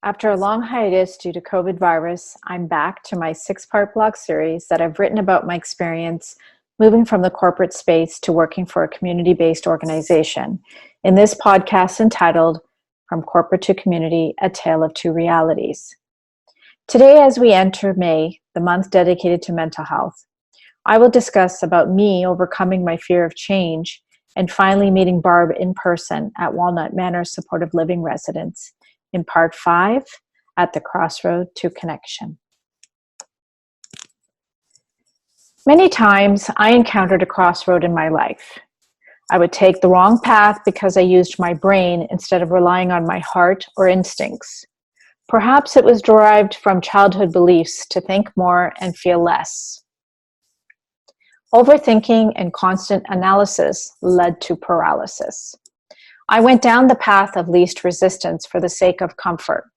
After a long hiatus due to COVID virus, I'm back to my 6-part blog series that I've written about my experience moving from the corporate space to working for a community-based organization. In this podcast entitled, From Corporate to Community, A Tale of Two Realities. Today, as we enter May, the month dedicated to mental health, I will discuss about me overcoming my fear of change and finally meeting Barb in person at Walnut Manor Supportive Living residence in Part 5 at the Crossroad to Connection. Many times I encountered a crossroad in my life. I would take the wrong path because I used my brain instead of relying on my heart or instincts. Perhaps it was derived from childhood beliefs to think more and feel less. Overthinking and constant analysis led to paralysis. I went down the path of least resistance for the sake of comfort,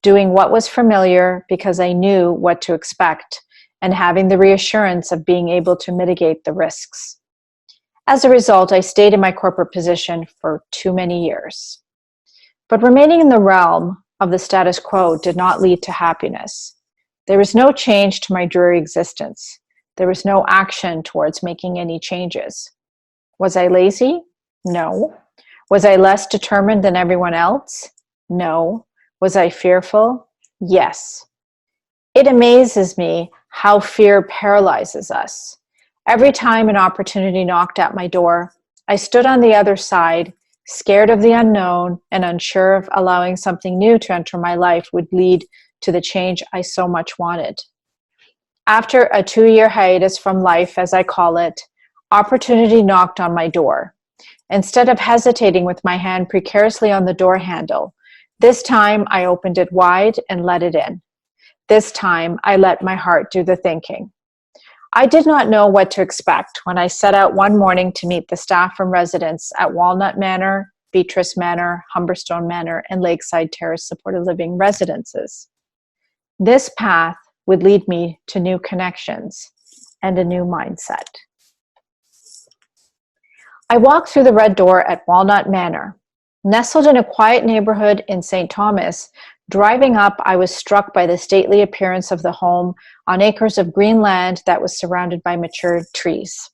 doing what was familiar because I knew what to expect and having the reassurance of being able to mitigate the risks. As a result, I stayed in my corporate position for too many years. But remaining in the realm of the status quo did not lead to happiness. There was no change to my dreary existence. There was no action towards making any changes. Was I lazy? No. Was I less determined than everyone else? No. Was I fearful? Yes. It amazes me how fear paralyzes us. Every time an opportunity knocked at my door, I stood on the other side, scared of the unknown and unsure if allowing something new to enter my life would lead to the change I so much wanted. After a 2-year hiatus from life, as I call it, opportunity knocked on my door. Instead of hesitating with my hand precariously on the door handle, this time I opened it wide and let it in. This time I let my heart do the thinking. I did not know what to expect when I set out one morning to meet the staff and residents at Walnut Manor, Beatrice Manor, Humberstone Manor, and Lakeside Terrace Supportive Living residences. This path would lead me to new connections and a new mindset. I walked through the red door at Walnut Manor. Nestled in a quiet neighborhood in St. Thomas, driving up, I was struck by the stately appearance of the home on acres of green land that was surrounded by mature trees.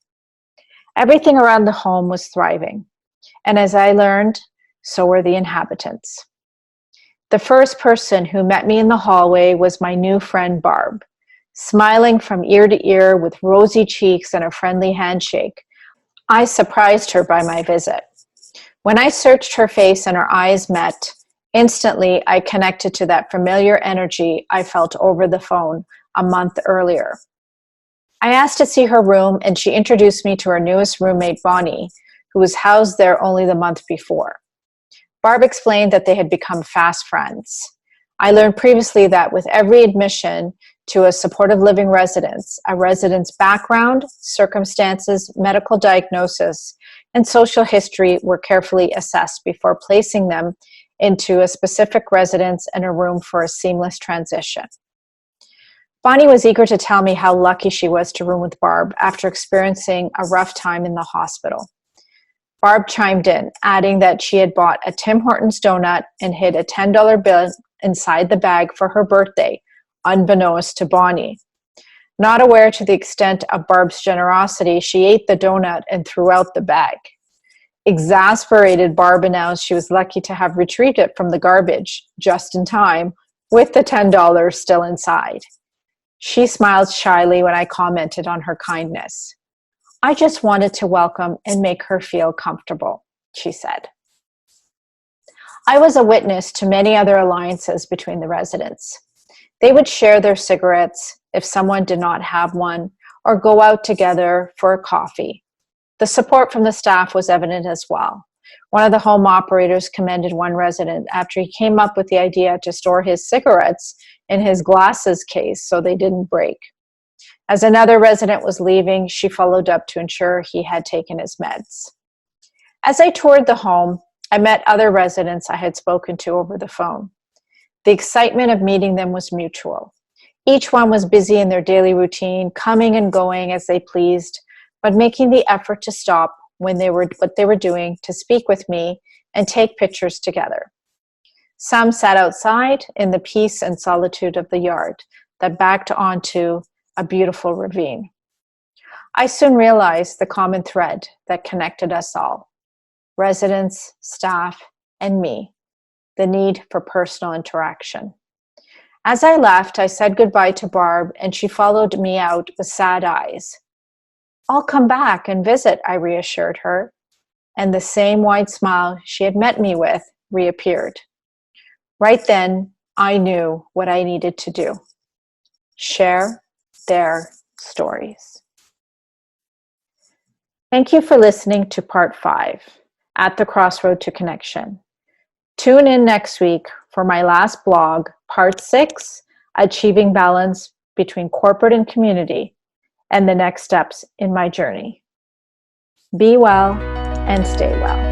Everything around the home was thriving, and as I learned, so were the inhabitants. The first person who met me in the hallway was my new friend Barb. Smiling from ear to ear with rosy cheeks and a friendly handshake, I surprised her by my visit. When I searched her face and our eyes met, instantly I connected to that familiar energy I felt over the phone a month earlier. I asked to see her room and she introduced me to her newest roommate, Bonnie, who was housed there only the month before. Barb explained that they had become fast friends. I learned previously that with every admission to a supportive living residence, a resident's background, circumstances, medical diagnosis, and social history were carefully assessed before placing them into a specific residence and a room for a seamless transition. Bonnie was eager to tell me how lucky she was to room with Barb after experiencing a rough time in the hospital. Barb chimed in, adding that she had bought a Tim Hortons donut and hid a $10 bill inside the bag for her birthday, unbeknownst to Bonnie. Not aware to the extent of Barb's generosity, she ate the donut and threw out the bag. Exasperated, Barb announced she was lucky to have retrieved it from the garbage just in time, with the $10 still inside. She smiled shyly when I commented on her kindness. I just wanted to welcome and make her feel comfortable, she said. I was a witness to many other alliances between the residents. They would share their cigarettes if someone did not have one, or go out together for a coffee. The support from the staff was evident as well. One of the home operators commended one resident after he came up with the idea to store his cigarettes in his glasses case so they didn't break. As another resident was leaving, she followed up to ensure he had taken his meds. As I toured the home, I met other residents I had spoken to over the phone. The excitement of meeting them was mutual. Each one was busy in their daily routine, coming and going as they pleased, but making the effort to stop what they were doing to speak with me and take pictures together. Some sat outside in the peace and solitude of the yard that backed onto a beautiful ravine. I soon realized the common thread that connected us all: residents, staff, and me, the need for personal interaction. As I left, I said goodbye to Barb, and she followed me out with sad eyes. "I'll come back and visit," I reassured her, and the same wide smile she had met me with reappeared. Right then, I knew what I needed to do: share their stories. Thank you for listening to Part 5, At the Crossroad to Connection. Tune in next week for my last blog, Part 6, Achieving Balance Between Corporate and Community, and the next steps in my journey. Be well and stay well.